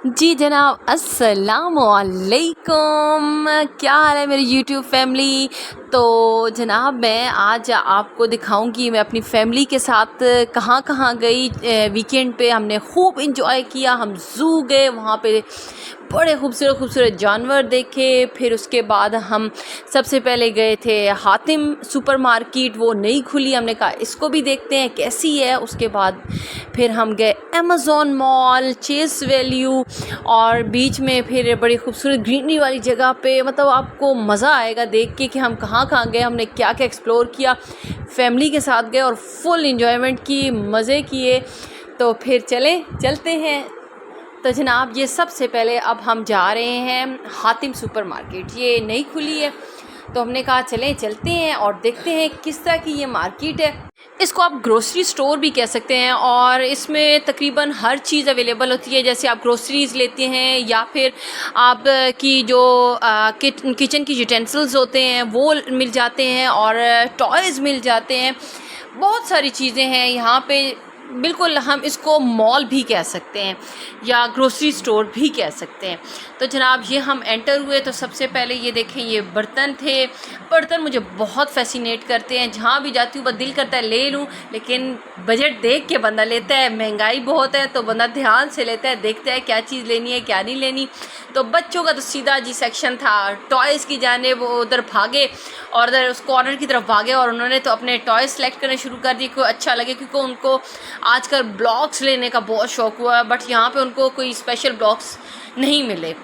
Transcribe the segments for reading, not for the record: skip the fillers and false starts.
जी जनाब, अस्सलामुअलैकुम। क्या हाल है मेरी यूट्यूब फैमिली। तो जनाब, मैं आज आपको दिखाऊंगी मैं अपनी फैमिली के साथ कहाँ कहाँ गई। वीकेंड पे हमने खूब इंजॉय किया। हम ज़ू गए, वहाँ पे बड़े खूबसूरत खूबसूरत जानवर देखे। फिर उसके बाद हम सबसे पहले गए थे हातिम सुपरमार्केट, वो नई खुली, हमने कहा इसको भी देखते हैं कैसी है। उसके बाद फिर हम गए अमेज़ॉन मॉल, चेस वैल्यू, और बीच में फिर बड़ी खूबसूरत ग्रीनरी वाली जगह पे। मतलब आपको मज़ा आएगा देख के कि हम कहाँ कहाँ गए, हमने क्या क्या एक्सप्लोर किया। फैमिली के साथ गए और फुल इंजॉयमेंट की, मज़े किए। तो फिर चलते हैं। तो जनाब, ये सबसे पहले अब हम जा रहे हैं हातिम सुपरमार्केट, ये नई खुली है। तो हमने कहा चलते हैं और देखते हैं किस तरह की ये मार्केट है। इसको आप ग्रोसरी स्टोर भी कह सकते हैं, और इसमें तकरीबन हर चीज़ अवेलेबल होती है। जैसे आप ग्रोसरीज़ लेते हैं या फिर आप की जो किचन की यूटेंसिल्स होते हैं वो मिल जाते हैं, और टॉयज़ मिल जाते हैं। बहुत सारी चीज़ें हैं यहाँ पे। बिल्कुल हम इसको मॉल भी कह सकते हैं या ग्रोसरी स्टोर भी कह सकते हैं। तो जनाब, ये हम एंटर हुए तो सबसे पहले ये देखें, ये बर्तन थे। बर्तन मुझे बहुत फैसिनेट करते हैं, जहाँ भी जाती हूँ बस दिल करता है ले लूँ, लेकिन बजट देख के बंदा लेता है। महंगाई बहुत है तो बंदा ध्यान से लेता है, देखता है क्या चीज़ लेनी है क्या नहीं लेनी। तो बच्चों का तो सीधा जी सेक्शन था, टॉयज़ की जाने वो उधर भागे और उधर उस कॉर्नर की तरफ भागे, और उन्होंने तो अपने टॉय सेलेक्ट करने शुरू कर दिए। कोई अच्छा लगे, क्योंकि उनको आजकल ब्लॉक्स लेने का बहुत शौक़ हुआ है, बट यहाँ पे उनको कोई स्पेशल ब्लॉक्स नहीं मिले।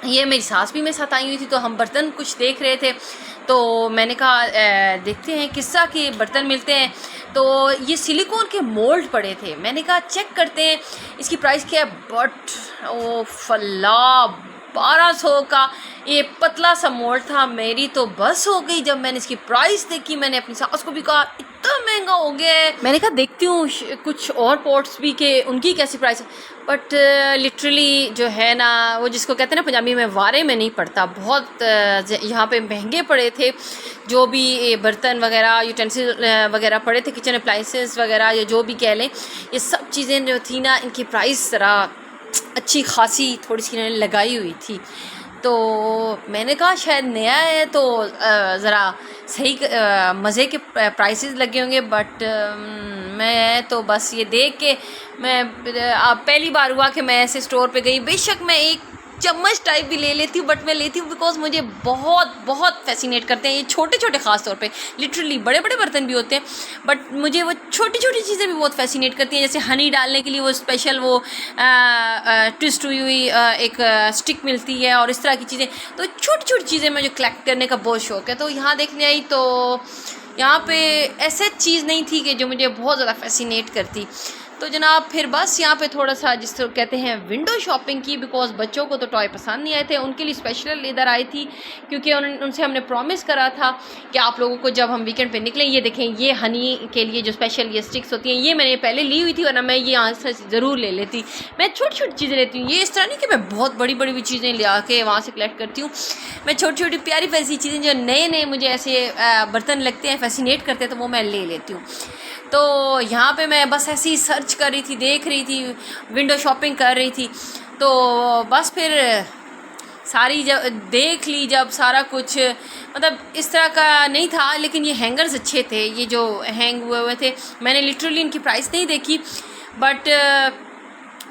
ये मेरी सास भी मेरे साथ आई हुई थी, तो हम बर्तन कुछ देख रहे थे। तो मैंने कहा देखते हैं किस तरह के बर्तन मिलते हैं। तो ये सिलिकॉन के मोल्ड पड़े थे, मैंने कहा चेक करते हैं इसकी प्राइस क्या है। बट ओ फल्ला, 1200 का ये पतला सा मोल्ड था। मेरी तो बस हो गई जब मैंने इसकी प्राइस देखी। मैंने अपनी सास को भी कहा इतना महंगा हो गया है। मैंने कहा देखती हूँ कुछ और पॉट्स भी के उनकी कैसी प्राइस है। बट लिटरली जो है ना, वो जिसको कहते हैं ना पंजाबी में, वारे में नहीं पड़ता। बहुत यहाँ पे महंगे पड़े थे जो भी बर्तन वगैरह, यूटेंसिल वगैरह पड़े थे, किचन अप्लाइंसेस वगैरह, या जो भी कह लें, ये सब चीज़ें जो थी ना, इनकी प्राइस ज़रा अच्छी खासी थोड़ी सी इन्होंने लगाई हुई थी। तो मैंने कहा शायद नया है तो ज़रा सही मज़े के प्राइसेस लगे होंगे। बट मैं तो बस ये देख के, मैं पहली बार हुआ कि मैं ऐसे स्टोर पे गई। बेशक मैं एक चम्मच टाइप भी ले लेती हूँ, बट मैं लेती हूँ बिकॉज मुझे बहुत बहुत फैसिनेट करते हैं ये छोटे छोटे, ख़ास तौर पे। लिटरली बड़े बड़े बर्तन भी होते हैं, बट मुझे वो छोटी छोटी चीज़ें भी बहुत फैसिनेट करती हैं। जैसे हनी डालने के लिए वो स्पेशल वो ट्विस्ट हुई हुई एक स्टिक मिलती है, और इस तरह की चीज़ें। तो छोटी छोटी चीज़ें मुझे कलेक्ट करने का बहुत शौक़ है। तो यहाँ देखने आई तो यहाँ पे ऐसे चीज़ नहीं थी कि जो मुझे बहुत ज़्यादा फैसिनेट करती। तो जनाब, फिर बस यहाँ पे थोड़ा सा जिसको कहते हैं विंडो शॉपिंग की, बिकॉज़ बच्चों को तो टॉय पसंद नहीं आए थे। उनके लिए स्पेशल इधर आई थी, क्योंकि उनसे हमने प्रॉमिस करा था कि आप लोगों को जब हम वीकेंड पे निकलें, ये देखें, ये हनी के लिए जो स्पेशल ये स्टिक्स होती हैं, ये मैंने पहले ली हुई थी, वरना मैं ये यहाँ से ज़रूर ले लेती। मैं छोटी छोटी चीज़ें लेती हूँ, ये इस तरह नहीं कि मैं बहुत बड़ी बड़ी भी चीज़ें ले आके वहाँ से कलेक्ट करती हूँ। मैं छोटी छोटी प्यारी प्यारी सी चीज़ें जो नए नए मुझे ऐसे बर्तन लगते हैं, फैसिनेट करते हैं, तो वो मैं ले लेती हूँ। तो यहाँ पे मैं बस ऐसे ही सर्च कर रही थी, देख रही थी, विंडो शॉपिंग कर रही थी। तो बस फिर सारी जब देख ली, जब सारा कुछ, मतलब इस तरह का नहीं था, लेकिन ये हैंगर्स अच्छे थे, ये जो हैंग हुए थे। मैंने लिटरली इनकी प्राइस नहीं देखी, बट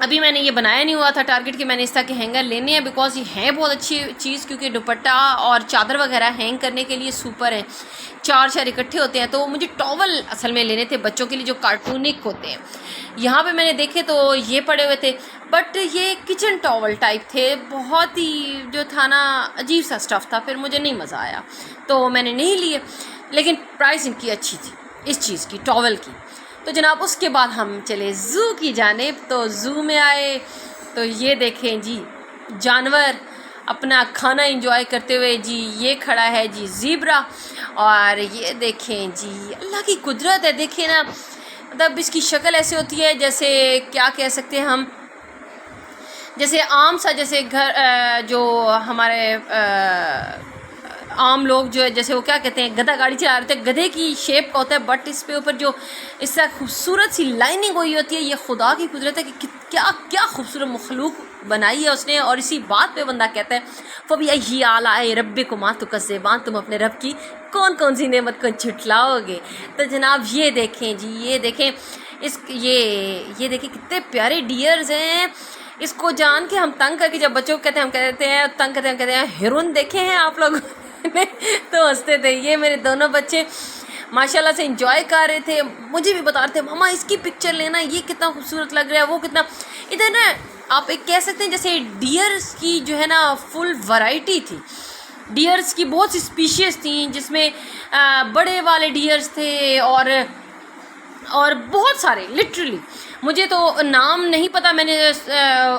अभी मैंने ये बनाया नहीं हुआ था टारगेट कि मैंने इस तरह के हैंगर लेने हैं, बिकॉज ये है बहुत अच्छी चीज़, क्योंकि दुपट्टा और चादर वगैरह हैंग करने के लिए सुपर है। चार इकट्ठे होते हैं। तो मुझे टॉवल असल में लेने थे बच्चों के लिए, जो कार्टूनिक होते हैं। यहाँ पे मैंने देखे तो ये पड़े हुए थे, बट ये किचन टॉवल टाइप थे। बहुत ही जो था ना, अजीब सा स्टफ़ था, फिर मुझे नहीं मज़ा आया तो मैंने नहीं लिए। लेकिन प्राइस इनकी अच्छी थी इस चीज़ की, टॉवल की। तो जनाब, उसके बाद हम चले ज़ू की जानिब। तो ज़ू में आए तो ये देखें जी, जानवर अपना खाना एंजॉय करते हुए जी। ये खड़ा है जी ज़ीब्रा, और ये देखें जी, अल्लाह की कुदरत है। देखें ना, मतलब इसकी शक्ल ऐसे होती है जैसे, क्या कह सकते हैं हम, जैसे आम सा, जैसे घर जो हमारे आम लोग जो है जैसे वो क्या कहते हैं गधा गाड़ी चला रहे थे, गधे की शेप का होता है, बट इस पे ऊपर जो इससे खूबसूरत सी लाइनिंग हुई होती है, ये खुदा की कुदरत है कि क्या क्या खूबसूरत मखलूक बनाई है उसने। और इसी बात पे बंदा कहता है फ़बी अय्यी आलाए रब्बिकुमा तुकज़्ज़िबान, तुम अपने रब की कौन कौन सी नेमत को झुटलाओगे। तो जनाब ये देखें जी, ये देखें ये देखें कितने प्यारे डियर्स हैं। इसको जान के हम तंग करके जब बच्चों को कहते हैं, हम कहते हैं तंग करते हैं, हम कहते हैं हिरन देखे हैं आप लोग ने तो हंसते थे। ये मेरे दोनों बच्चे माशाल्लाह से इंजॉय कर रहे थे, मुझे भी बता रहे थे मम्मा इसकी पिक्चर लेना, ये कितना खूबसूरत लग रहा है, वो कितना। इधर ना आप एक कह सकते हैं जैसे डियर्स की जो है ना फुल वैरायटी थी। डियर्स की बहुत सी स्पीशीज़ थी, जिसमें बड़े वाले डियर्स थे और बहुत सारे, लिटरली मुझे तो नाम नहीं पता, मैंने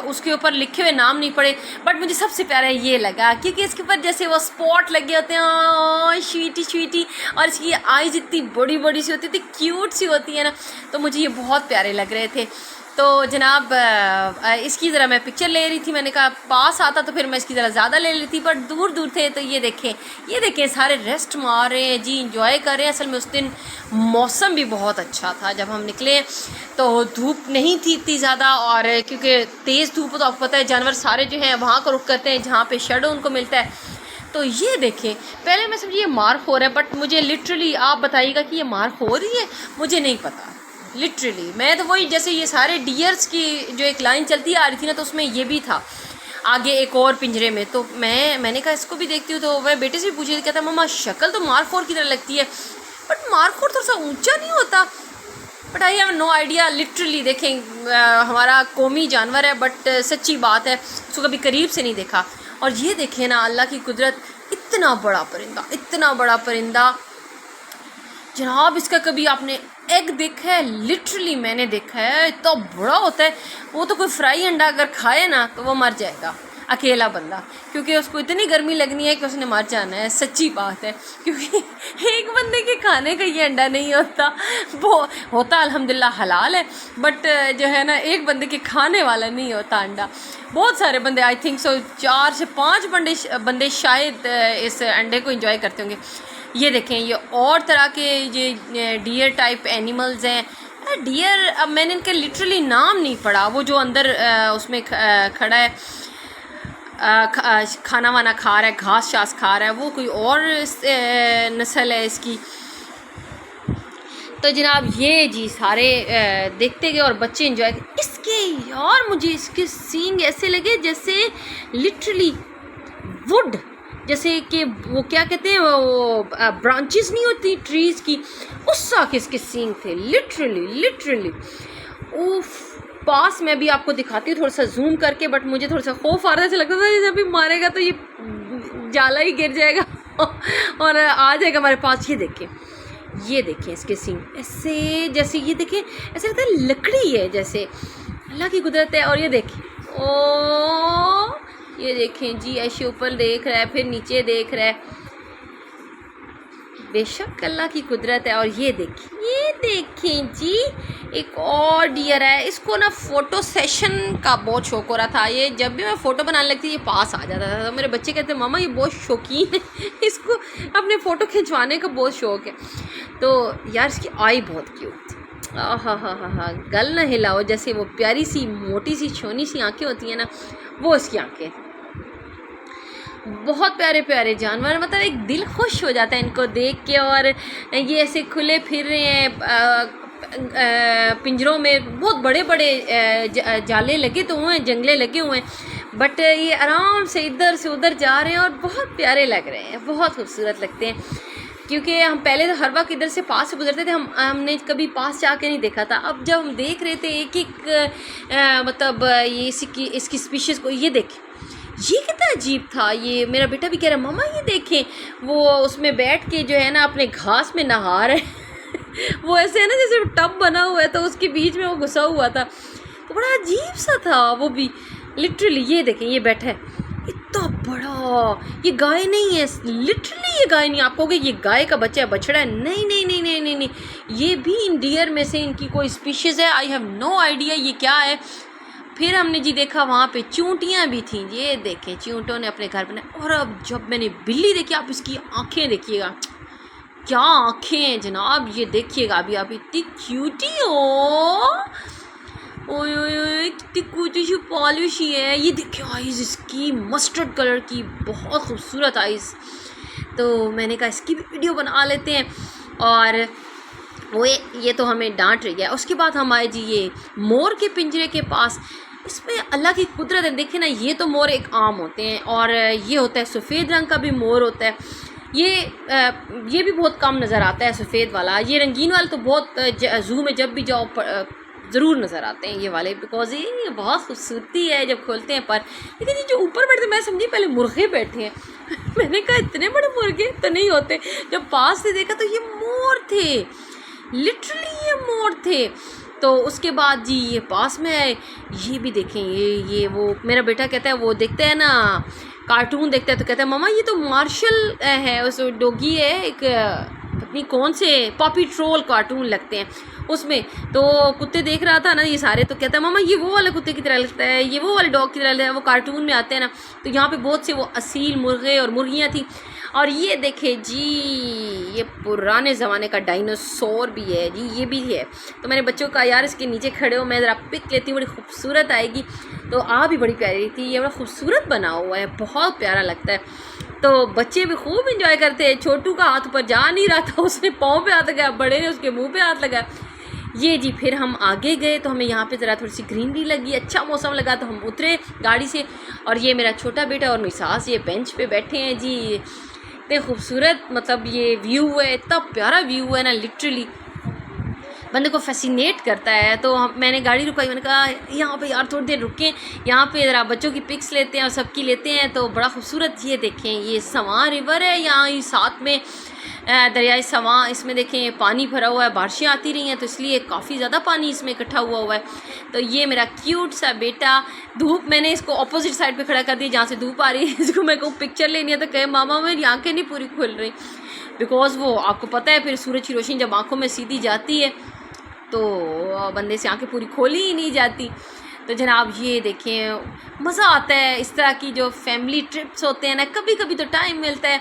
उसके ऊपर लिखे हुए नाम नहीं पढ़े, बट मुझे सबसे प्यारा ये लगा क्योंकि इसके ऊपर जैसे वो स्पॉट लगे होते हैं, स्वीटी स्वीटी, और इसकी आईज इतनी बड़ी बड़ी सी होती थी, क्यूट सी होती है ना, तो मुझे ये बहुत प्यारे लग रहे थे। तो जनाब इसकी ज़रा मैं पिक्चर ले रही थी, मैंने कहा पास आता तो फिर मैं इसकी ज़रा ज़्यादा ले ली थी, बट दूर दूर थे। तो ये देखें सारे रेस्ट मार रहे हैं जी, इंजॉय कर रहे हैं। असल में उस दिन मौसम भी बहुत अच्छा था, जब हम निकले तो धूप नहीं थी इतनी ज़्यादा, और क्योंकि तेज़ धूप तो आपको पता है जानवर सारे जो हैं वहाँ को रुख करते हैं जहाँ पे शेडो उनको मिलता है। तो ये देखें, पहले मैं समझी ये मार हो रहा है, बट मुझे लिटरली आप बताइएगा कि ये मार हो रही है, मुझे नहीं पता लिटरली। मैं तो वही जैसे ये सारे डियर्स की जो एक लाइन चलती आ रही थी ना, तो उसमें ये भी था आगे एक और पिंजरे में। तो मैंने कहा इसको भी देखती हूँ, तो वह बेटे से भी पूछी थी, कहता मम्मा शक्ल तो मारखोर की तरह लगती है, बट मारखोर थोड़ा सा ऊंचा नहीं होता। But I have no idea literally. देखें हमारा कौमी जानवर है, बट सच्ची बात है उसको कभी करीब से नहीं देखा। और ये देखें ना अल्लाह की कुदरत, इतना बड़ा परिंदा, इतना बड़ा परिंदा जनाब, इसका कभी आपने एग देखा है? लिटरली मैंने देखा है, इतना बड़ा होता है। वो तो कोई फ्राई अंडा अगर खाए ना तो वो मर जाएगा अकेला बंदा, क्योंकि उसको इतनी गर्मी लगनी है कि उसने मर जाना है। सच्ची बात है, क्योंकि एक बंदे के खाने का ये अंडा नहीं होता, वो होता अल्हम्दुलिल्लाह हलाल है, बट जो है ना एक बंदे के खाने वाला नहीं होता अंडा। बहुत सारे बंदे, आई थिंक सो 4 से 5 बंदे शायद इस अंडे को एंजॉय करते होंगे। ये देखें ये और तरह के ये डियर टाइप एनिमल्स हैं। डियर, अब मैंने इनका लिटरली नाम नहीं पढ़ा। वो जो अंदर उसमें खड़ा है, खाना वाना खा रहा है, घास शास खा रहा है, वो कोई और नस्ल है इसकी। तो जनाब ये जी सारे देखते गए और बच्चे एंजॉय। इसके यार मुझे इसके सींग ऐसे लगे जैसे लिटरली वुड, जैसे कि वो क्या कहते हैं वो ब्रांचेस नहीं होती ट्रीज़ की, उस सा के इसके सींग थे लिटरली। उफ, पास मैं भी आपको दिखाती हूँ थोड़ा सा जूम करके, बट मुझे थोड़ा सा खौफ आ रहा था, लगता था जब भी मारेगा तो ये जाला ही गिर जाएगा और आ जाएगा हमारे पास। ये देखें इसके सींग ऐसे, जैसे ये देखें ऐसे लगता है लकड़ी है जैसे, अल्लाह की कुदरत है। और ये देखें, ओ ये देखें जी, ऐसे ऊपर देख रहा है फिर नीचे देख रहा है, बेशक अल्लाह की कुदरत है। और ये देखें जी एक और डियर है। इसको ना फ़ोटो सेशन का बहुत शौक हो रहा था। ये जब भी मैं फ़ोटो बनाने लगती ये पास आ जाता था, तो मेरे बच्चे कहते मामा ये बहुत शौकीन है, इसको अपने फ़ोटो खिंचवाने का बहुत शौक़ है। तो यार इसकी आई बहुत क्यूट थी, हा, गल ना हिलाओ, जैसे वो प्यारी सी मोटी सी छोनी सी आँखें होती हैं ना, वो इसकी आँखें। बहुत प्यारे प्यारे जानवर, मतलब एक दिल खुश हो जाता है इनको देख के। और ये ऐसे खुले फिर रहे हैं पिंजरों में, बहुत बड़े बड़े जाले लगे तो हुए हैं, जंगले लगे हुए हैं, बट ये आराम से इधर से उधर जा रहे हैं और बहुत प्यारे लग रहे हैं, बहुत खूबसूरत लगते हैं। क्योंकि हम पहले तो हर वक्त इधर से पास से गुजरते थे, हमने कभी पास जाके नहीं देखा था। अब जब हम देख रहे थे एक एक मतलब ये इसकी स्पीशीज़ को, ये देखें ये कितना अजीब था। ये मेरा बेटा भी कह रहा मम्मा ये देखें, वो उसमें बैठ के जो है ना अपने घास में नहा रहे वो ऐसे है ना जैसे टब बना हुआ है तो उसके बीच में वो घुसा हुआ था, तो बड़ा अजीब सा था वो भी लिटरली। ये देखें ये बैठा है इतना बड़ा, ये गाय नहीं है लिटरली, ये गाय नहीं। आप कहोगे ये गाय का बच्चा है, बछड़ा है, नहीं, ये भी इन डियर में से इनकी कोई स्पीशीज़ है। आई हैव नो आइडिया ये क्या है। फिर हमने जी देखा वहाँ पे चूंटियाँ भी थीं, ये देखें चूंटों ने अपने घर बनाए। और अब जब मैंने बिल्ली देखी, आप इसकी आँखें देखिएगा, क्या आँखें हैं जनाब, ये देखिएगा अभी आप इतनी क्यूटी हो, ओए ओए ओए कितनी क्यूटी सी पॉलिश है। ये देखिए आइज़ इसकी मस्टर्ड कलर की, बहुत खूबसूरत आइज़। तो मैंने कहा इसकी भी वीडियो बना लेते हैं। और वो ये तो हमें डांट रही है। उसके बाद हम आए जी ये मोर के पिंजरे के पास। इसमें अल्लाह की कुदरत है, देखें ना, ये तो मोर एक आम होते हैं और ये होता है सफ़ेद रंग का भी मोर होता है। ये भी बहुत कम नज़र आता है सफ़ेद वाला। ये रंगीन वाला तो बहुत ज़ू में जब भी जाओ ज़रूर नज़र आते हैं ये वाले, बिकॉज ये बहुत खूबसूरती है जब खोलते हैं पर। लेकिन ये जो ऊपर बैठते, मैं समझी पहले मुर्गे बैठे हैं मैंने कहा इतने बड़े मुर्गे तो नहीं होते। जब पास से देखा तो ये मोर थे, लिटरली ये मोर थे। तो उसके बाद जी ये पास में है, ये भी देखें, ये वो मेरा बेटा कहता है, वो देखते हैं ना कार्टून देखता है तो कहता है मम्मा ये तो मार्शल है, उस डॉगी है एक, अपनी कौन से पॉपी ट्रोल कार्टून लगते हैं उसमें, तो कुत्ते देख रहा था ना ये सारे, तो कहता है मामा ये वो वाले कुत्ते की तरह लगता है, ये वो वाले डॉग की तरह लगता है, वो कार्टून में आते हैं ना। तो यहाँ पे बहुत से वो असील मुर्गे और मुर्गियाँ थी। और ये देखे जी ये पुराने ज़माने का डायनासोर भी है जी, ये भी है। तो मैंने बच्चों का यार इसके नीचे खड़े हो, मैं ज़रा पिक लेती हूँ, बड़ी खूबसूरत आएगी। तो आ भी बड़ी प्यारी थी, ये बड़ा खूबसूरत बना हुआ है, बहुत प्यारा लगता है। तो बच्चे भी खूब इंजॉय करते हैं। छोटू का हाथ ऊपर जा नहीं रहा था, उसने पाँव पे हाथ लगाया, बड़े ने उसके मुंह पे हाथ लगाया। ये जी फिर हम आगे गए तो हमें यहाँ पे ज़रा थोड़ी सी ग्रीनरी लगी, अच्छा मौसम लगा, तो हम उतरे गाड़ी से। और ये मेरा छोटा बेटा और मेरी सास ये बेंच पे बैठे हैं जी। इतने खूबसूरत मतलब ये व्यू है, इतना प्यारा व्यू है ना, लिटरली बंदे को फैसिनेट करता है। तो मैंने गाड़ी रुकाई, मैंने कहा यहाँ पे यार थोड़ी देर रुकें, यहाँ पे ज़रा बच्चों की पिक्स लेते हैं और सबकी लेते हैं। तो बड़ा खूबसूरत ये देखें, ये सवां रिवर है यहाँ, ये साथ में दरियाई सवां, इसमें देखें पानी भरा हुआ है, बारिशें आती रही हैं तो इसलिए काफ़ी ज़्यादा पानी इसमें इकट्ठा हुआ है। तो ये मेरा क्यूट सा बेटा, धूप मैंने इसको अपोजिट साइड पे खड़ा कर दिया जहाँ से धूप आ रही है। इसको मेरे को पिक्चर लेनी है तो कहे मामा मेरी आँखें नहीं पूरी खुल रही, बिकॉज़ वो आपको पता है फिर सूरज की रोशनी जब आँखों में सीधी जाती है तो बंदे से आँखें पूरी खोली ही नहीं जाती। तो जनाब ये देखें मज़ा आता है इस तरह की जो फैमिली ट्रिप्स होते हैं ना, कभी कभी तो टाइम मिलता है,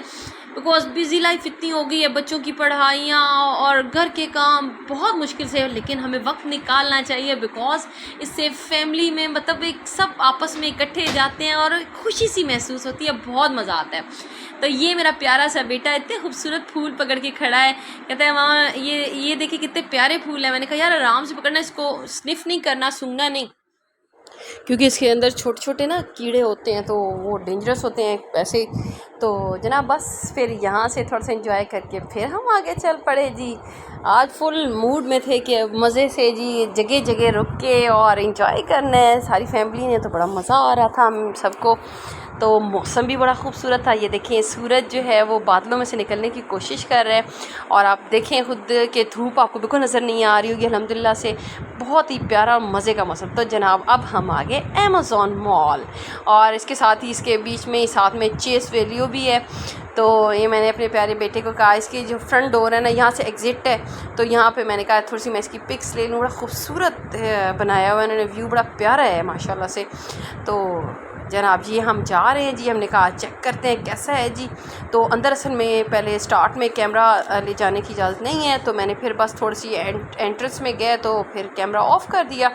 बिकॉज़ बिज़ी लाइफ इतनी हो गई है, बच्चों की पढ़ाइयाँ और घर के काम बहुत मुश्किल से, लेकिन हमें वक्त निकालना चाहिए, बिकॉज़ इससे फैमिली में मतलब एक सब आपस में इकट्ठे जाते हैं और खुशी सी महसूस होती है, बहुत मज़ा आता है। तो ये मेरा प्यारा सा बेटा इतने खूबसूरत फूल पकड़ के खड़ा है, कहता है मामा ये देखिए कितने प्यारे फूल हैं। मैंने कहा यार आराम से पकड़ना, इसको स्निफ़ नहीं करना, सूंघना नहीं, क्योंकि इसके अंदर छोटे छोटे ना कीड़े होते हैं तो वो डेंजरस होते हैं वैसे। तो जनाब बस फिर यहाँ से थोड़ा सा एंजॉय करके फिर हम आगे चल पड़े जी। आज फुल मूड में थे कि मज़े से जी जगह जगह रुक के और एंजॉय करना है सारी फैमिली ने, तो बड़ा मज़ा आ रहा था हम सबको। तो मौसम भी बड़ा खूबसूरत था, ये देखें सूरज जो है वो बादलों में से निकलने की कोशिश कर रहा है और आप देखें खुद के धूप आपको बिल्कुल नज़र नहीं आ रही होगी अल्हम्दुलिल्लाह से, बहुत ही प्यारा मज़े का मौसम। तो जनाब अब हम आ गए अमेज़ॉन मॉल और इसके साथ ही इसके बीच में साथ में चेस वैल्यू भी है। तो ये मैंने अपने प्यारे बेटे को कहा इसकी जो फ्रंट डोर है ना यहाँ से एग्ज़िट है, तो यहाँ पे मैंने कहा थोड़ी सी मैं इसकी पिक्स ले लूँ, बड़ा खूबसूरत बनाया हुआ है इन्होंने, व्यू बड़ा प्यारा है माशाल्लाह से। तो जनाब जी हम जा रहे हैं जी, हमने कहा चेक करते हैं कैसा है जी। तो अंदर असल में पहले स्टार्ट में कैमरा ले जाने की इजाज़त नहीं है, तो मैंने फिर बस थोड़ी सी एंट्रेंस में गए तो फिर कैमरा ऑफ़ कर दिया।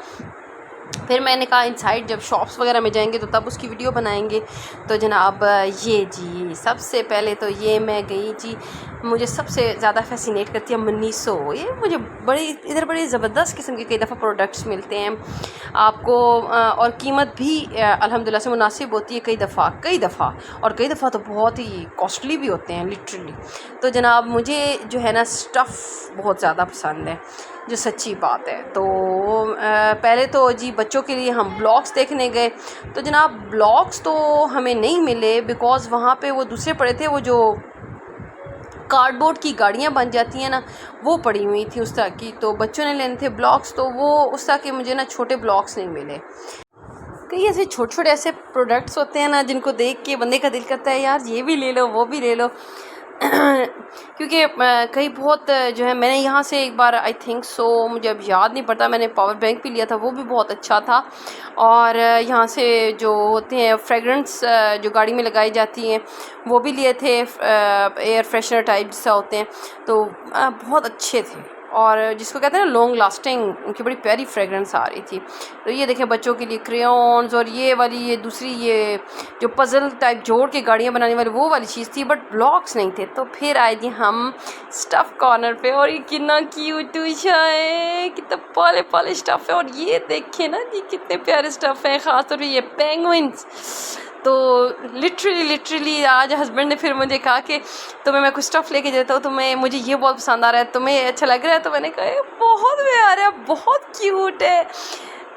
फिर मैंने कहा इनसाइड जब शॉप्स वगैरह में जाएंगे तो तब उसकी वीडियो बनाएंगे। तो जनाब ये जी सबसे पहले तो ये मैं गई जी, मुझे सबसे ज़्यादा फैसिनेट करती है मनीसो, ये मुझे बड़ी इधर बड़ी ज़बरदस्त किस्म के कई दफ़ा प्रोडक्ट्स मिलते हैं आपको और कीमत भी अल्हम्दुलिल्लाह से मुनासिब होती है कई दफ़ा और कई दफ़ा तो बहुत ही कॉस्टली भी होते हैं लिटरली। तो जनाब मुझे जो है ना स्टफ़ बहुत ज़्यादा पसंद है, जो सच्ची बात है। तो पहले तो जी बच्चों के लिए हम ब्लॉग्स देखने गए, तो जनाब ब्लॉग्स तो हमें नहीं मिले बिकॉज़ वहाँ पे वो दूसरे पड़े थे, वो जो कार्डबोर्ड की गाड़ियाँ बन जाती हैं ना वो पड़ी हुई थी उस तरह की, तो बच्चों ने लेने थे ब्लॉग्स, तो वो उस तरह के मुझे ना छोटे ब्लॉग्स नहीं मिले। कई ऐसे छोटे छोटे ऐसे प्रोडक्ट्स होते हैं ना जिनको देख के बंदे का दिल करता है यार ये भी ले लो वो भी ले लो। क्योंकि कहीं बहुत जो है, मैंने यहाँ से एक बार आई थिंक सो, मुझे अब याद नहीं पड़ता, मैंने पावर बैंक भी लिया था, वो भी बहुत अच्छा था। और यहाँ से जो होते हैं फ्रेगरेंस जो गाड़ी में लगाई जाती हैं वो भी लिए थे, एयर फ्रेशनर टाइप जैसा होते हैं, तो बहुत अच्छे थे। और जिसको कहते हैं ना लॉन्ग लास्टिंग, उनकी बड़ी प्यारी फ्रेगरेंस आ रही थी। तो ये देखें बच्चों के लिए क्रेयॉन्स, और ये वाली ये दूसरी ये जो पज़ल टाइप जोड़ के गाड़ियाँ बनाने वाली वो वाली चीज़ थी, बट ब्लॉक्स नहीं थे। तो फिर आए जी हम स्टफ़ कॉर्नर पे, और ये कितना क्यूट है, कितना पाले पाले स्टफ़ है। और ये देखें ना जी कितने प्यारे स्टफ़ हैं, ख़ासतौर पर ये पेंगुइन्स। तो लिटरली आज हस्बैंड ने फिर मुझे कहा कि तुम्हें मैं कुछ स्टफ़ लेके देता हूँ, तुम्हें मुझे ये बहुत पसंद आ रहा है, तुम्हें अच्छा लग रहा है। तो मैंने कहा बहुत प्यारा है, बहुत क्यूट है।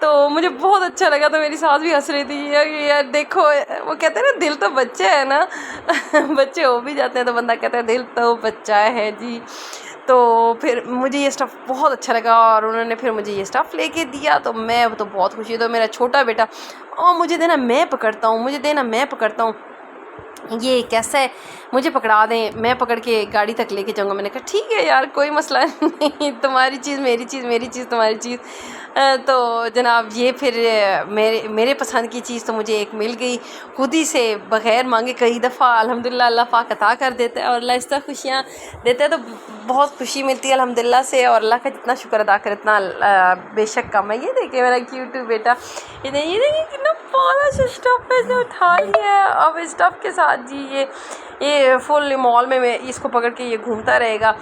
तो मुझे बहुत अच्छा लगा। तो मेरी सास भी हंस रही थी, यार देखो, वो कहते हैं ना दिल तो बच्चा है ना बच्चे हो भी जाते हैं तो बंदा कहता है दिल तो बच्चा है जी। तो फिर मुझे ये स्टफ़ बहुत अच्छा लगा, और उन्होंने फिर मुझे ये स्टफ़ लेके दिया, तो मैं तो बहुत खुशी। तो मेरा छोटा बेटा, मुझे देना मैं पकड़ता हूँ, मुझे देना मैं पकड़ता हूँ, ये कैसा है, मुझे पकड़ा दें, मैं पकड़ के गाड़ी तक लेके जाऊँगा। मैंने कहा ठीक है यार, कोई मसला नहीं, तुम्हारी चीज़ मेरी चीज़, मेरी चीज़ तुम्हारी चीज़। तो जनाब ये फिर मेरे पसंद की चीज़ तो मुझे एक मिल गई खुद ही से, बग़ैर मांगे। कई दफ़ा अल्हम्दुलिल्लाह अल्लाह पाक अता कर देता है, और अल्लाह इस तरह खुशियाँ देता है, तो बहुत खुशी मिलती है अल्हम्दुलिल्लाह से। और अल्लाह का जितना शुक्र अदा करे इतना बेशक कम है। ये देखिए मेरा क्यूट बेटा, ये देखिए कितना प्यारा सा स्टफ़ है, जो उठा लिया है। अब इस स्टफ़ के साथ जी ये फुल मॉल में मैं इसको पकड़ के ये घूमता रहेगा।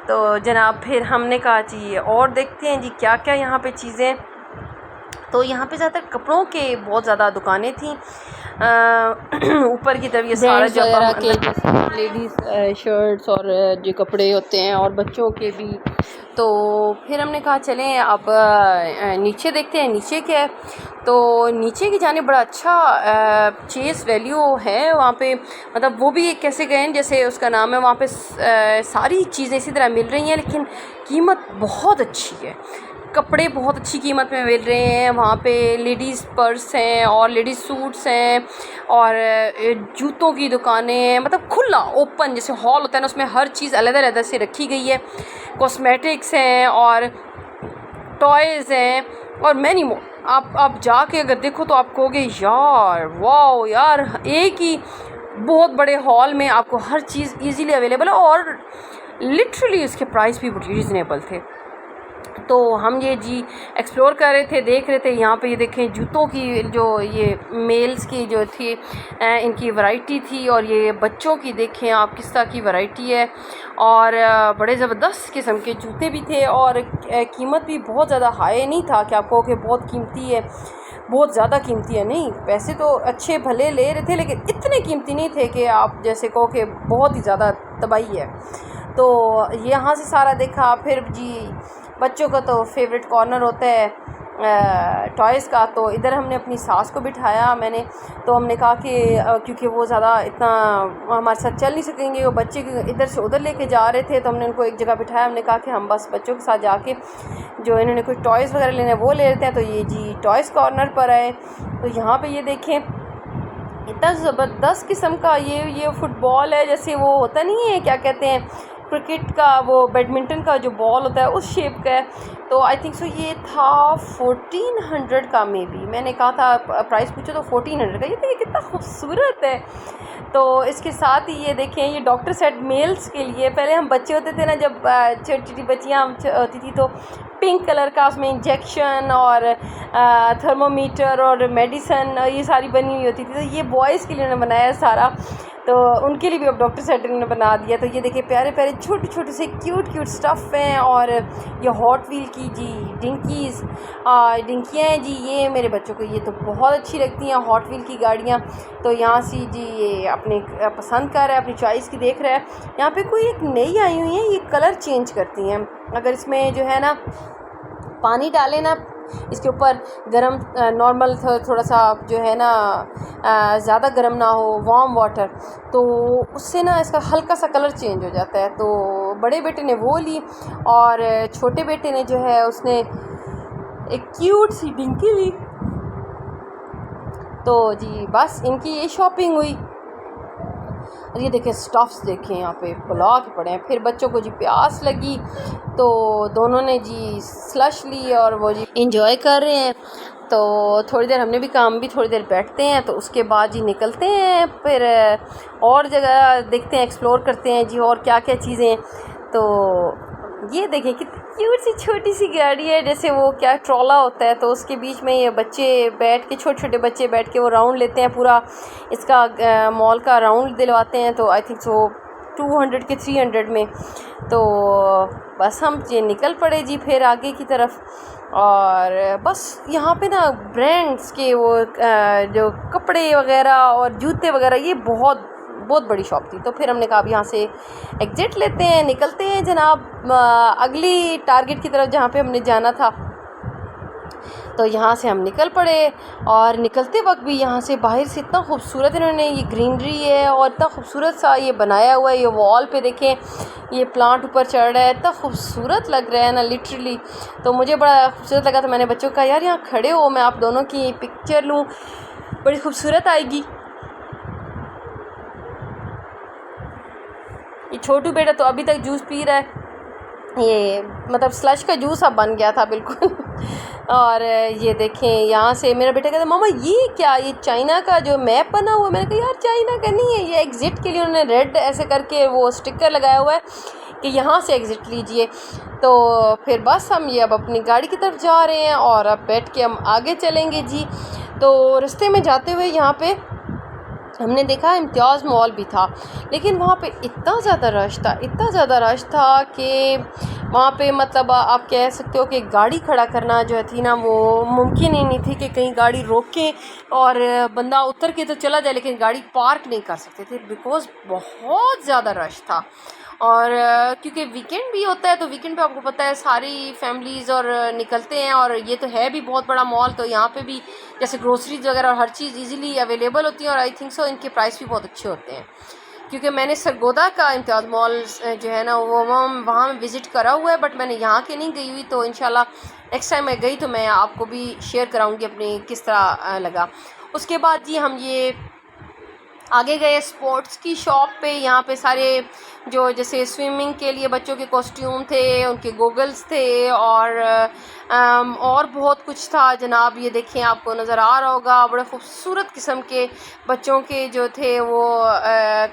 तो जनाब फिर हमने कहा जी और देखते हैं जी क्या क्या यहाँ पे चीज़ें। तो यहाँ पे ज़्यादातर कपड़ों के बहुत ज़्यादा दुकानें थी, ऊपर की तरफ ये सारा जो लेडीज़ शर्ट्स और जो कपड़े होते हैं, और बच्चों के भी। तो फिर हमने कहा चलें अब नीचे देखते हैं नीचे क्या है। तो नीचे की जाने बड़ा अच्छा चेस वैल्यू है वहाँ पे, मतलब वो भी एक कैसे गए जैसे उसका नाम है, वहाँ पे सारी चीज़ें इसी तरह मिल रही हैं, लेकिन कीमत बहुत अच्छी है। कपड़े बहुत अच्छी कीमत में मिल रहे हैं वहाँ पे, लेडीज़ पर्स हैं और लेडीज़ सूट्स हैं, और जूतों की दुकानें हैं, मतलब खुला ओपन जैसे हॉल होता है ना, उसमें हर चीज़ अलग-अलग से रखी गई है। कॉस्मेटिक्स हैं और टॉयज़ हैं और मैनी मोर। आप जाके अगर देखो तो आप कहोगे यार वाओ यार, एक ही बहुत बड़े हॉल में आपको हर चीज़ ईज़िली अवेलेबल है, और लिटरली उसके प्राइस भी बड़ी रीज़नेबल थे। तो हम ये जी एक्सप्लोर कर रहे थे, देख रहे थे। यहाँ पे ये देखें जूतों की जो ये मेल्स की जो थी इनकी वैरायटी थी, और ये बच्चों की देखें आप किस तरह की वैरायटी है, और बड़े ज़बरदस्त किस्म के जूते भी थे, और कीमत भी बहुत ज़्यादा हाई नहीं था कि आपको कि बहुत कीमती है, बहुत ज़्यादा कीमती है। नहीं, पैसे तो अच्छे भले ले रहे थे, लेकिन इतने कीमती नहीं थे कि आप जैसे कहो कि बहुत ही ज़्यादा तबाही है। तो यहाँ से सारा देखा। फिर जी बच्चों का तो फेवरेट कॉर्नर होता है टॉयज़ का, तो इधर हमने अपनी सास को बिठाया मैंने। तो हमने कहा कि क्योंकि वो ज़्यादा इतना हमारे साथ चल नहीं सकेंगे, वो बच्चे इधर से उधर लेके जा रहे थे, तो हमने उनको एक जगह बिठाया। हमने कहा कि हम बस बच्चों के साथ जाके जो इन्होंने कुछ टॉयज़ वगैरह लेने वो ले लेते हैं। तो ये जी टॉयज़ कॉर्नर पर आए, तो यहाँ पर ये देखें इतना ज़बरदस्त किस्म का ये फुटबॉल है, जैसे वो होता नहीं है क्या कहते हैं क्रिकेट का, वो बैडमिंटन का जो बॉल होता है उस शेप का है। तो आई थिंक सो ये था 1400 का, मे बी मैंने कहा था प्राइस पूछो तो 1400 का। ये देखिए कितना खूबसूरत है। तो इसके साथ ही ये देखें ये डॉक्टर सेट मेल्स के लिए। पहले हम बच्चे होते थे ना, जब छोटी छोटी बच्चियाँ होती थी, तो पिंक कलर का उसमें इंजेक्शन और थर्मोमीटर और मेडिसन ये सारी बनी हुई होती थी। तो ये बॉयज़ के लिए उन्होंने बनाया सारा, तो उनके लिए भी अब डॉक्टर सेट ने बना दिया। तो ये देखिए प्यारे प्यारे छोटे छोटे से क्यूट स्टफ़ हैं, और ये हॉट व्हील की जी डिंकियाँ हैं जी, ये मेरे बच्चों को ये तो बहुत अच्छी लगती हैं हॉट व्हील की गाड़ियाँ। तो यहाँ से जी ये अपने पसंद कर रहा है, अपनी चॉइस की देख रहा है। यहाँ पे कोई एक नई आई हुई है, ये कलर चेंज करती हैं। अगर इसमें जो है ना पानी डालें ना इसके ऊपर, गरम नॉर्मल थोड़ा सा जो है ना ज़्यादा गरम ना हो, वार्म वाटर, तो उससे ना इसका हल्का सा कलर चेंज हो जाता है। तो बड़े बेटे ने वो ली, और छोटे बेटे ने जो है उसने एक क्यूट सी डिंकी ली। तो जी बस इनकी ये शॉपिंग हुई। और ये देखें स्टफ्स देखें यहाँ पे बुला के पड़े हैं। फिर बच्चों को जी प्यास लगी तो दोनों ने जी स्लश ली और वो जी इंजॉय कर रहे हैं। तो थोड़ी देर हमने भी काम भी थोड़ी देर बैठते हैं, तो उसके बाद जी निकलते हैं, फिर और जगह देखते हैं, एक्सप्लोर करते हैं जी और क्या क्या चीज़ें। तो ये देखें कितनी क्यूट सी छोटी सी गाड़ी है, जैसे वो क्या ट्रॉला होता है, तो उसके बीच में ये बच्चे बैठ के, छोटे छोटे बच्चे बैठ के वो राउंड लेते हैं, पूरा इसका मॉल का राउंड दिलवाते हैं। तो आई थिंक सो 200 के 300 में। तो बस हम ये निकल पड़े जी फिर आगे की तरफ। और बस यहाँ पे ना ब्रांड्स के वो जो कपड़े वगैरह और जूते वगैरह, ये बहुत बड़ी शॉप थी। तो फिर हमने कहा अब यहाँ से एग्जिट लेते हैं, निकलते हैं जनाब अगली टारगेट की तरफ जहाँ पे हमने जाना था। तो यहाँ से हम निकल पड़े और निकलते वक्त भी यहाँ से बाहर से इतना खूबसूरत इन्होंने ये ग्रीनरी है और इतना खूबसूरत सा ये बनाया हुआ है। ये वॉल पे देखें, ये प्लांट ऊपर चढ़ रहा है, इतना खूबसूरत लग रहा है ना लिटरली। तो मुझे बड़ा खूबसूरत लगा। तो मैंने बच्चों को कहा यार यहाँ खड़े हो, मैं आप दोनों की पिक्चर लूँ, बड़ी खूबसूरत आएगी। ये छोटू बेटा तो अभी तक जूस पी रहा है, ये मतलब स्लश का जूस अब बन गया था बिल्कुल। और ये देखें यहाँ से मेरा बेटा कहता है मामा ये क्या, ये चाइना का जो मैप बना हुआ है। मैंने कहा यार चाइना का नहीं है, ये एग्ज़िट के लिए उन्होंने रेड ऐसे करके वो स्टिकर लगाया हुआ है कि यहाँ से एग्ज़िट लीजिए। तो फिर बस हम ये अब अपनी गाड़ी की तरफ जा रहे हैं और अब बैठ के हम आगे चलेंगे जी। तो रास्ते में जाते हुए यहाँ पे हमने देखा इम्तियाज़ मॉल भी था, लेकिन वहाँ पे इतना ज़्यादा रश था कि वहाँ पे मतलब आप कह सकते हो कि गाड़ी खड़ा करना जो थी ना वो मुमकिन ही नहीं थी कि कहीं गाड़ी रोके और बंदा उतर के तो चला जाए, लेकिन गाड़ी पार्क नहीं कर सकते थे बिकॉज़ बहुत ज़्यादा रश था। और क्योंकि वीकेंड भी होता है, तो वीकेंड पे आपको पता है सारी फैमिलीज़ और निकलते हैं, और ये तो है भी बहुत बड़ा मॉल। तो यहाँ पे भी जैसे ग्रोसरीज वगैरह और हर चीज़ इजीली अवेलेबल होती है, और आई थिंक सो इनके प्राइस भी बहुत अच्छे होते हैं। क्योंकि मैंने सरगोदा का इम्तियाज़ मॉल जो है ना वो वहाँ विज़िट करा हुआ है, बट मैंने यहाँ के नहीं गई हुई। तो इंशाल्लाह नेक्स्ट टाइम मैं गई तो मैं आपको भी शेयर कराऊँगी अपनी किस तरह लगा। उसके बाद जी हम ये आगे गए स्पोर्ट्स की शॉप पे। यहाँ पे सारे जो जैसे स्विमिंग के लिए बच्चों के कॉस्ट्यूम थे, उनके गोगल्स थे और बहुत कुछ था जनाब। ये देखें आपको नज़र आ रहा होगा, बड़े खूबसूरत किस्म के बच्चों के जो थे वो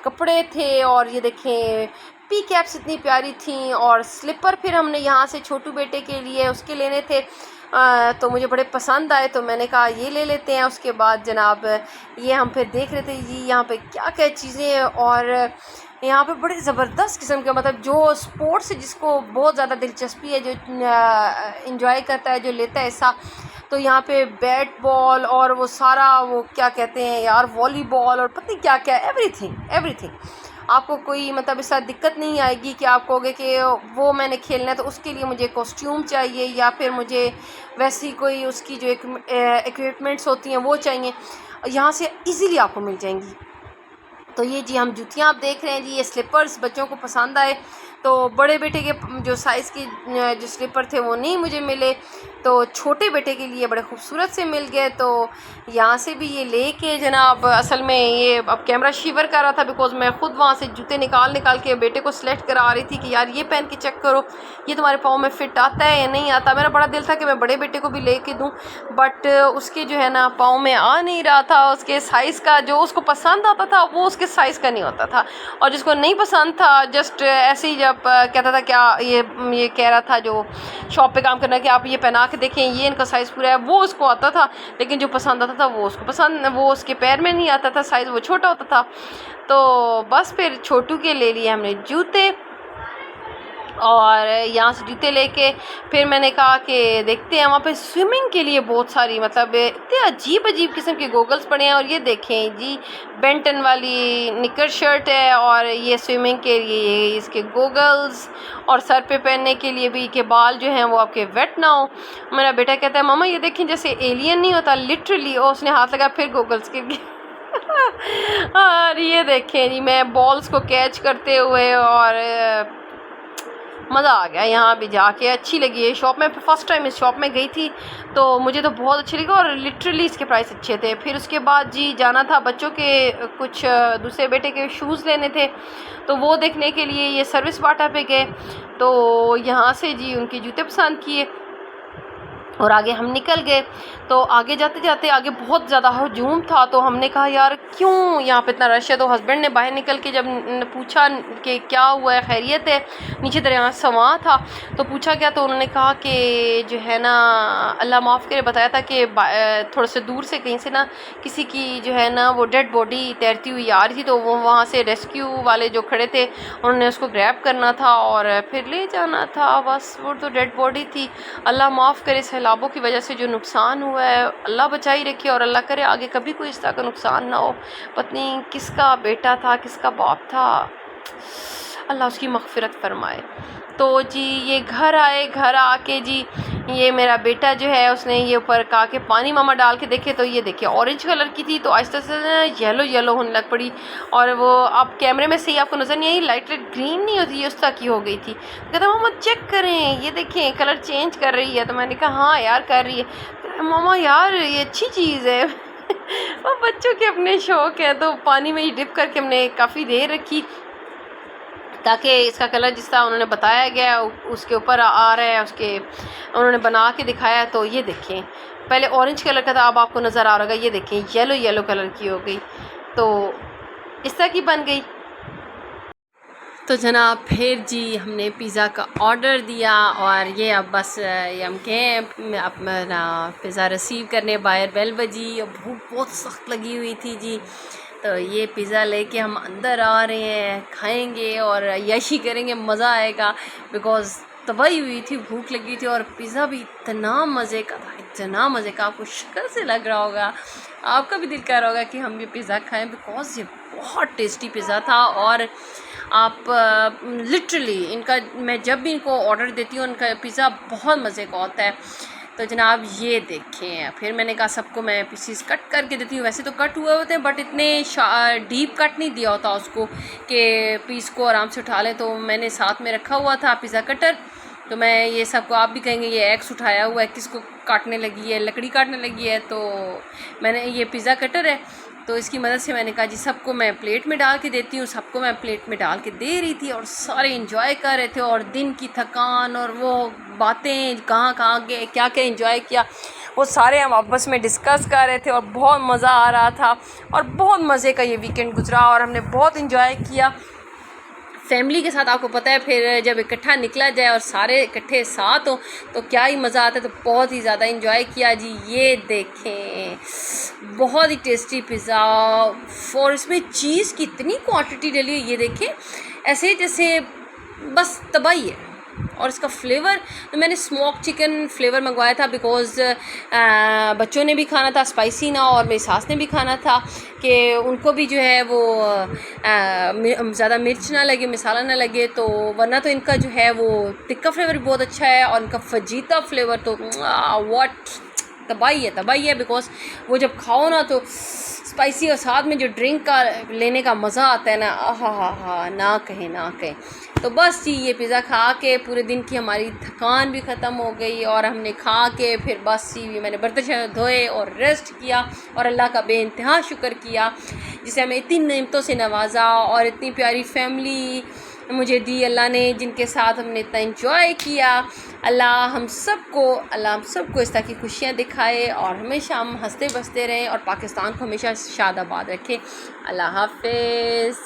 कपड़े थे। और ये देखें पी कैप्स इतनी प्यारी थी, और स्लीपर फिर हमने यहाँ से छोटू बेटे के लिए उसके लेने थे। तो मुझे बड़े पसंद आए तो मैंने कहा ये ले लेते हैं। उसके बाद जनाब ये हम फिर देख रहे थे जी यहाँ पे क्या क्या चीज़ें, और यहाँ पे बड़े ज़बरदस्त किस्म के मतलब जो स्पोर्ट्स है जिसको बहुत ज़्यादा दिलचस्पी है, जो इंजॉय करता है, जो लेता है ऐसा। तो यहाँ पे बैट बॉल और वो सारा वो क्या कहते हैं यार वॉलीबॉल और पता नहीं क्या क्या, एवरीथिंग आपको कोई मतलब ऐसा दिक्कत नहीं आएगी कि आप कहोगे कि वो मैंने खेलना है तो उसके लिए मुझे कॉस्ट्यूम चाहिए या फिर मुझे वैसी कोई उसकी जो इक्विपमेंट्स होती हैं वो चाहिए। यहाँ से इजीली आपको मिल जाएंगी। तो ये जी हम जूतियाँ आप देख रहे हैं जी, ये स्लीपर्स बच्चों को पसंद आए। तो बड़े बेटे के जो साइज़ के जो स्लीपर थे वो नहीं मुझे मिले, तो छोटे बेटे के लिए बड़े खूबसूरत से मिल गए। तो यहाँ से भी ये लेके जनाब असल में ये अब कैमरा शिवर कर रहा था बिकॉज़ मैं ख़ुद वहाँ से जूते निकाल के बेटे को सेलेक्ट करा रही थी कि यार ये पहन के चेक करो ये तुम्हारे पाँव में फ़िट आता है या नहीं आता। मेरा बड़ा दिल था कि मैं बड़े बेटे को भी ले कर दूँ, बट उसके जो है ना पाँव में आ नहीं रहा था। उसके साइज़ का जो उसको पसंद आता था वो उसके साइज़ का नहीं होता था, और जिसको नहीं पसंद था जस्ट ऐसे ही जब कहता था क्या ये कह रहा था जो शॉप पे काम करना कि आप ये पहना के देखें ये इनका साइज़ पूरा है, वो उसको आता था। लेकिन जो पसंद आता था वो उसको पसंद, वो उसके पैर में नहीं आता था, साइज़ वो छोटा होता था। तो बस फिर छोटू के ले लिए हमने जूते, और यहाँ से जूते लेके फिर मैंने कहा कि देखते हैं वहाँ पे स्विमिंग के लिए बहुत सारी मतलब इतने अजीब किस्म के गोगल्स पड़े हैं। और ये देखें जी बेंटन वाली निकर शर्ट है, और ये स्विमिंग के लिए इसके गोगल्स, और सर पे पहनने के लिए भी कि बाल जो हैं वो आपके वेट ना हो। मेरा बेटा कहता है मामा ये देखें जैसे एलियन नहीं होता लिटरली, और उसने हाथ लगा फिर गोगल्स गिर गए। और ये देखें जी मैं बॉल्स को कैच करते हुए और मज़ा आ गया यहाँ भी जाके, अच्छी लगी है शॉप में। फ़र्स्ट टाइम इस शॉप में गई थी तो मुझे तो बहुत अच्छी लगी और लिटरली इसके प्राइस अच्छे थे। फिर उसके बाद जी जाना था बच्चों के कुछ दूसरे बेटे के शूज़ लेने थे, तो वो देखने के लिए ये सर्विस बाटा पे गए। तो यहाँ से जी उनके जूते पसंद किए और आगे हम निकल गए। तो आगे जाते जाते आगे बहुत ज़्यादा हजूम था, तो हमने कहा यार क्यों यहाँ पे इतना रश है। तो हस्बैंड ने बाहर निकल के जब पूछा कि क्या हुआ है, खैरियत है, नीचे दरिया समा था, तो पूछा क्या, तो उन्होंने कहा कि जो है ना अल्लाह माफ़ करे, बताया था कि थोड़ा से दूर से कहीं से ना किसी की जो है ना वो डेड बॉडी तैरती हुई आ रही थी, तो वो वहाँ से रेस्क्यू वाले जो खड़े थे उन्होंने उसको ग्रैब करना था और फिर ले जाना था। बस वो तो डेड बॉडी थी। अल्लाह माफ़ करे, सैलाबों की वजह से जो नुकसान हुआ है अल्लाह बचाई रखे और अल्लाह करे आगे कभी कोई इस तरह का नुकसान ना हो। पत्नी किसका बेटा था, किसका बाप था, अल्लाह उसकी मग़फ़िरत फरमाए। तो जी ये घर आए, घर आके जी ये मेरा बेटा जो है उसने ये ऊपर कहा कि पानी मामा डाल के देखे, तो ये देखिए ऑरेंज कलर की थी, तो आहिस्ता से येलो येलो होने लग पड़ी और वो आप कैमरे में सही आपको नज़र नहीं आई, लाइट ग्रीन नहीं होती है उस तरह की हो गई थी। कहता मामा चेक करें, ये देखें कलर चेंज कर रही है। तो मैंने कहा हाँ यार कर रही है। मामा यार ये अच्छी चीज़ है और बच्चों के अपने शौक़ है, तो पानी में ही डिप करके हमने काफ़ी देर रखी ताकि इसका कलर जिस तरह उन्होंने बताया गया उसके ऊपर आ रहा है, उसके उन्होंने बना के दिखाया। तो ये देखें पहले ऑरेंज कलर का था, अब आपको नज़र आ रहा होगा, ये देखें येलो येलो कलर की हो गई, तो इस तरह की बन गई। तो जनाब फिर जी हमने पिज़्ज़ा का ऑर्डर दिया और ये अब बस ये हम गए अपना पिज़्ज़ा रिसीव करने, बाहर बेल बजी और भूख बहुत सख्त लगी हुई थी जी। तो ये पिज़्ज़ा लेके हम अंदर आ रहे हैं, खाएंगे और यशी करेंगे, मज़ा आएगा बिकॉज़ तबाही हुई थी, भूख लगी थी और पिज़्ज़ा भी इतना मज़े का था, इतना मज़े का, आपको शक्ल से लग रहा होगा, आपका भी दिल कर रहा होगा कि हम ये पिज़्ज़ा खाएं बिकॉज़ ये बहुत टेस्टी पिज़्ज़ा था। और आप लिटरली इनका मैं जब भी इनको ऑर्डर देती हूँ उनका पिज़्ज़ा बहुत मज़े का होता है। तो जनाब ये देखें, फिर मैंने कहा सबको मैं पीसीस कट करके देती हूँ, वैसे तो कट हुए होते हैं बट इतने डीप कट नहीं दिया होता उसको कि पीस को आराम से उठा लें, तो मैंने साथ में रखा हुआ था पिज़्ज़ा कटर। तो मैं ये सबको, आप भी कहेंगे ये एक्स उठाया हुआ है, किसको काटने लगी है, लकड़ी काटने लगी है, तो मैंने ये पिज़्ज़ा कटर है तो इसकी मदद से मैंने कहा जी सबको मैं प्लेट में डाल के देती हूँ। सबको मैं प्लेट में डाल के दे रही थी और सारे एंजॉय कर रहे थे और दिन की थकान और वो बातें कहाँ कहाँ गए, क्या क्या एंजॉय किया, वो सारे हम आपस में डिस्कस कर रहे थे और बहुत मज़ा आ रहा था और बहुत मज़े का ये वीकेंड गुजरा और हमने बहुत एंजॉय किया फैमिली के साथ। आपको पता है फिर जब इकट्ठा निकला जाए और सारे इकट्ठे साथ हो तो क्या ही मज़ा आता है, तो बहुत ही ज़्यादा एंजॉय किया जी। ये देखें बहुत ही टेस्टी पिज़्ज़ा और इसमें चीज़ की इतनी क्वांटिटी डली है, ये देखें ऐसे जैसे बस तबाही है। और इसका फ्लेवर तो मैंने स्मोक चिकन फ्लेवर मंगवाया था बिकॉज़ बच्चों ने भी खाना था स्पाइसी ना, और मेरी सास ने भी खाना था कि उनको भी जो है वो ज़्यादा मिर्च ना लगे, मसाला ना लगे, तो वरना तो इनका जो है वो टिक्का फ्लेवर भी बहुत अच्छा है और इनका फजीता फ्लेवर तो व्हाट तबाही है बिकॉज़ वो जब खाओ ना तो स्पाइसी और साथ में जो ड्रिंक का लेने का मज़ा आता है ना, हा ना कहें। तो बस जी ये पिज़्ज़ा खा के पूरे दिन की हमारी थकान भी ख़त्म हो गई और हमने खा के फिर बस जी मैंने बर्तन धोए और रेस्ट किया और अल्लाह का बेइंतहा शुक्र किया जिसे हमें इतनी नेमतों से नवाजा और इतनी प्यारी फैमिली मुझे दी अल्लाह ने, जिनके साथ हमने इतना एंजॉय किया। अल्लाह हम सबको इस तरह की खुशियाँ दिखाए और हमेशा हम हंसते बसते रहें और पाकिस्तान को हमेशा शादाबाद रखें। अल्लाह हाफ़िज़।